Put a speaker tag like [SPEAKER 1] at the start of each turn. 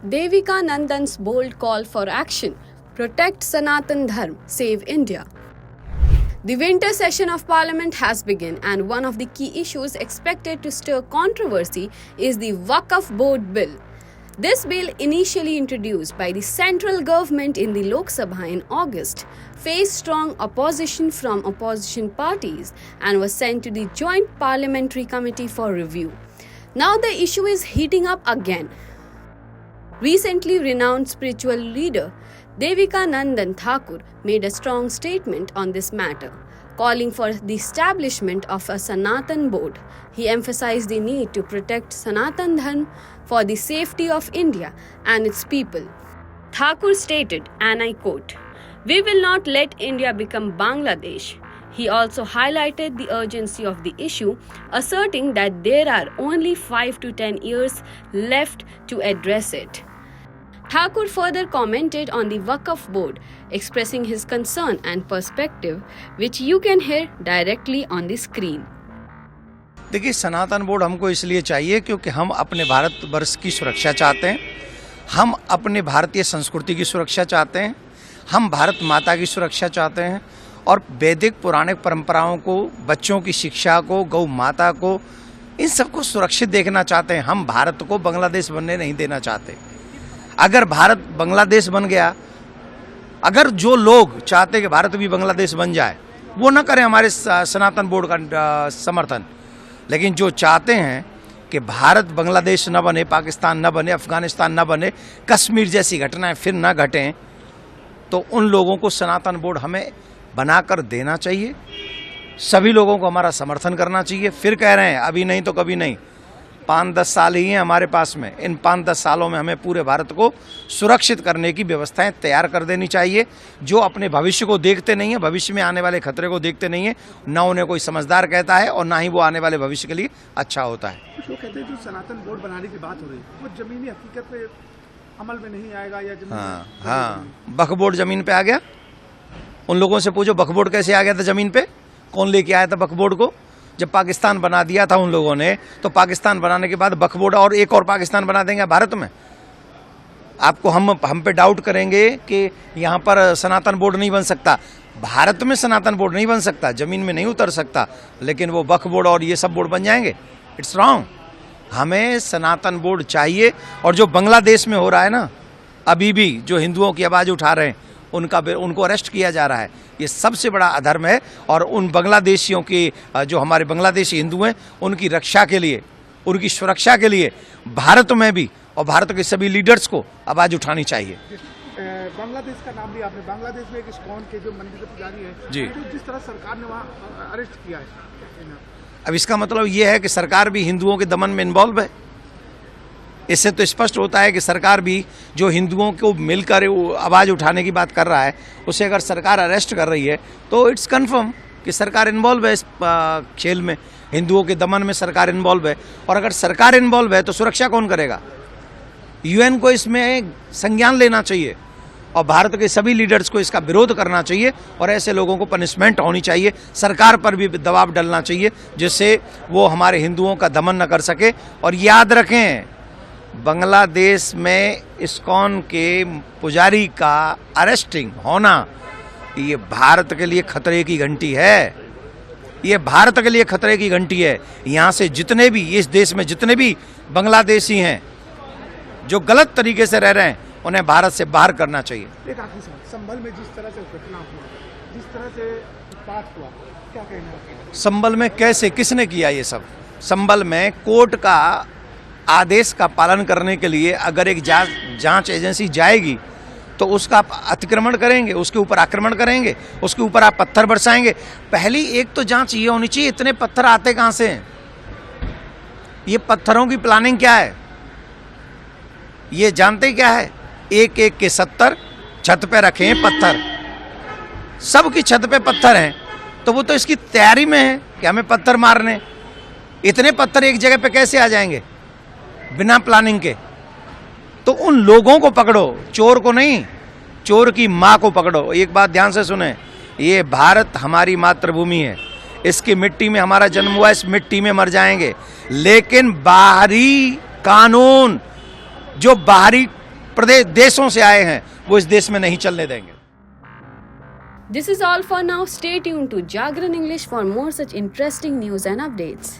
[SPEAKER 1] Devika Nandan's bold call for action. Protect Sanatan Dharm, save India. The winter session of Parliament has begun, and one of the key issues expected to stir controversy is the Waqf Board bill. This bill, initially introduced by the central government in the Lok Sabha in August, faced strong opposition from opposition parties and was sent to the Joint Parliamentary Committee for review. Now the issue is heating up again. Recently renowned spiritual leader Devika Nandan Thakur made a strong statement on this matter, calling for the establishment of a Sanatan board. He emphasized the need to protect Sanatan Dharm for the safety of India and its people. Thakur stated, and I quote, "We will not let India become Bangladesh." He also highlighted the urgency of the issue, asserting that there are only 5 to 10 years left to address it. Thakur further commented on the Waqf board, expressing his concern and perspective, which you can hear directly on the screen.
[SPEAKER 2] देखिए, सनातन board हमको इसलिए चाहिए क्योंकि हम अपने भारतवर्ष की सुरक्षा चाहते हैं, हम अपने भारतीय संस्कृति की सुरक्षा चाहते हैं, हम भारत माता की सुरक्षा चाहते हैं और वैदिक पौराणिक परंपराओं को, बच्चों की शिक्षा को, गौ माता को, इन सबको सुरक्षित देखना चाहते हैं। हम भारत को बांग्लादेश बनने नहीं देना चाहते। अगर भारत बांग्लादेश बन गया, अगर जो लोग चाहते कि भारत भी बांग्लादेश बन जाए, वो न करें हमारे सनातन बोर्ड का समर्थन, लेकिन जो चाहते हैं कि भारत बांग्लादेश न बने, पाकिस्तान न बने, अफगानिस्तान न बने, कश्मीर जैसी घटनाएं फिर न घटें, तो उन लोगों को सनातन बोर्ड हमें बनाकर देना चाहिए। सभी लोगों को हमारा समर्थन करना चाहिए। फिर कह रहे हैं अभी नहीं तो कभी नहीं, 5-10 साल ही हैं हमारे पास में। इन 5-10 सालों में हमें पूरे भारत को सुरक्षित करने की व्यवस्थाएं तैयार कर देनी चाहिए। जो अपने भविष्य को देखते नहीं है, भविष्य में आने वाले खतरे को देखते नहीं है, ना उन्हें कोई समझदार कहता है और ना ही वो आने वाले भविष्य के लिए अच्छा होता है।
[SPEAKER 3] कुछ लोग कहते हैं जो सनातन बोर्ड बनाने की बात हो रही है वो जमीनी हकीकत पे अमल में नहीं आएगा या जमीन
[SPEAKER 2] वक्फ बोर्ड जमीन पे आ गया। उन लोगों से पूछो वक्फ बोर्ड कैसे आ गया था जमीन पे, कौन लेके आया था वक्फ बोर्ड को? जब पाकिस्तान बना दिया था उन लोगों ने, तो पाकिस्तान बनाने के बाद वक्फ बोर्ड और एक और पाकिस्तान बना देंगे भारत में। आपको हम पे डाउट करेंगे कि यहाँ पर सनातन बोर्ड नहीं बन सकता। भारत में सनातन बोर्ड नहीं बन सकता, जमीन में नहीं उतर सकता, लेकिन वो वक्फ बोर्ड और ये सब बोर्ड बन जाएंगे। It's wrong. हमें सनातन बोर्ड चाहिए। और जो बांग्लादेश में हो रहा है ना, अभी भी जो हिंदुओं की आवाज़ उठा रहे हैं, उनको अरेस्ट किया जा रहा है, ये सबसे बड़ा अधर्म है। और उन बांग्लादेशियों की, जो हमारे बांग्लादेशी हिंदू हैं, उनकी रक्षा के लिए, उनकी सुरक्षा के लिए भारत में भी और भारत के सभी लीडर्स को आवाज़ उठानी चाहिए।
[SPEAKER 3] बांग्लादेश का नाम लिया आपने। बांग्लादेश में एक इस्कॉन के जो मंदिर के पुजारी है जी, तो जिस तरह सरकार ने वहाँ अरेस्ट किया है,
[SPEAKER 2] अब इसका मतलब ये है कि सरकार भी हिंदुओं के दमन में इन्वॉल्व है। इससे तो स्पष्ट होता है कि सरकार भी जो हिंदुओं को मिलकर आवाज़ उठाने की बात कर रहा है, उसे अगर सरकार अरेस्ट कर रही है तो इट्स कंफर्म कि सरकार इन्वॉल्व है इस खेल में, हिंदुओं के दमन में सरकार इन्वॉल्व है। और अगर सरकार इन्वॉल्व है तो सुरक्षा कौन करेगा? यूएन को इसमें संज्ञान लेना चाहिए और भारत के सभी लीडर्स को इसका विरोध करना चाहिए और ऐसे लोगों को पनिशमेंट होनी चाहिए। सरकार पर भी दबाव डालना चाहिए जिससे वो हमारे हिंदुओं का दमन न कर सके। और याद रखें, बांग्लादेश में इस्कॉन के पुजारी का अरेस्टिंग होना, ये भारत के लिए खतरे की घंटी है। ये भारत के लिए खतरे की घंटी है। यहाँ से जितने भी, इस देश में जितने भी बांग्लादेशी हैं जो गलत तरीके से रह रहे हैं, उन्हें भारत से बाहर करना चाहिए।
[SPEAKER 3] एक आखिरी सवाल, संभल में जिस तरह से घटना हुआ, जिस तरह से उत्पात हुआ, क्या कहना है?
[SPEAKER 2] संभल में कैसे, किसने किया ये सब? संभल में कोर्ट का आदेश का पालन करने के लिए अगर एक जांच एजेंसी जाएगी तो उसका आप अतिक्रमण करेंगे, उसके ऊपर आक्रमण करेंगे, उसके ऊपर आप पत्थर बरसाएंगे। पहली एक तो जांच ये होनी चाहिए, इतने पत्थर आते कहाँ से हैं? ये पत्थरों की प्लानिंग क्या है? ये जानते क्या है? एक एक के 70 छत पे रखे हैं पत्थर, सबकी छत पे पत्थर हैं, तो वो तो इसकी तैयारी में है कि हमें पत्थर मारने। इतने पत्थर एक जगह पे कैसे आ जाएंगे बिना प्लानिंग के? तो उन लोगों को पकड़ो, चोर को नहीं, चोर की माँ को पकड़ो। एक बात ध्यान से सुने, ये भारत हमारी मातृभूमि है, इसकी मिट्टी में हमारा जन्म हुआ, इस मिट्टी में मर जाएंगे। लेकिन बाहरी कानून, जो बाहरी प्रदेश देशों से आए हैं वो इस देश में नहीं चलने देंगे।
[SPEAKER 1] This is all for now. Stay tuned to Jagran English for more such interesting news and updates.